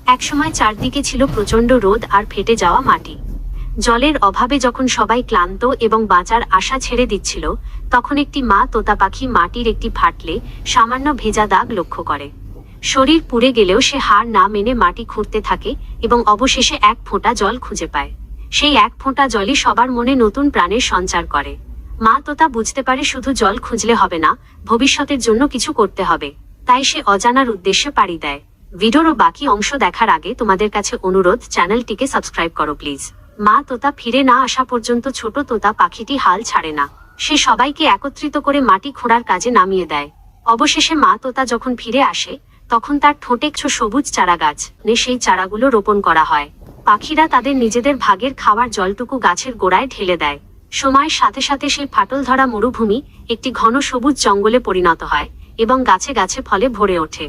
একসময় চারদিকে ছিল প্রচণ্ড রোদ আর ফেটে যাওয়া মাটি। জলের অভাবে যখন সবাই ক্লান্ত এবং বাঁচার আশা ছেড়ে দিচ্ছিল, তখন একটি মা তোতা পাখি মাটির একটি ফাটলে সামান্য ভেজা দাগ লক্ষ্য করে। শরীর পুড়ে গেলেও সে হার না মেনে মাটি খুঁড়তে থাকে এবং অবশেষে এক ফোঁটা জল খুঁজে পায়। সেই এক ফোঁটা জলই সবার মনে নতুন প্রাণের সঞ্চার করে। মা তোতা বুঝতে পারে শুধু জল খুঁজলে হবে না, ভবিষ্যতের জন্য কিছু করতে হবে। তাই সে অজানার উদ্দেশ্যে পাড়ি দেয়। ভিডিওর বাকি অংশ দেখার আগে তোমাদের কাছে অনুরোধ, চ্যানেলটিকে সাবস্ক্রাইব করো প্লিজ। মা তোতা ফিরে না আসা পর্যন্ত ছোট তোতা পাখিটি হাল ছাড়ে না। সে সবাইকে একত্রিত করে মাটি খোঁড়ার কাজে নামিয়ে দেয়। অবশেষে মা তোতা যখন ফিরে আসে, তখন তার ঠোঁটে সবুজ চারা গাছ সেই চারাগুলো রোপণ করা হয়। পাখিরা তাদের নিজেদের ভাগের খাওয়ার জলটুকু গাছের গোড়ায় ঢেলে দেয়। সময়ের সাথে সাথে সেই ফাটল ধরা মরুভূমি একটি ঘন সবুজ জঙ্গলে পরিণত হয় এবং গাছে গাছে ফলে ভরে ওঠে।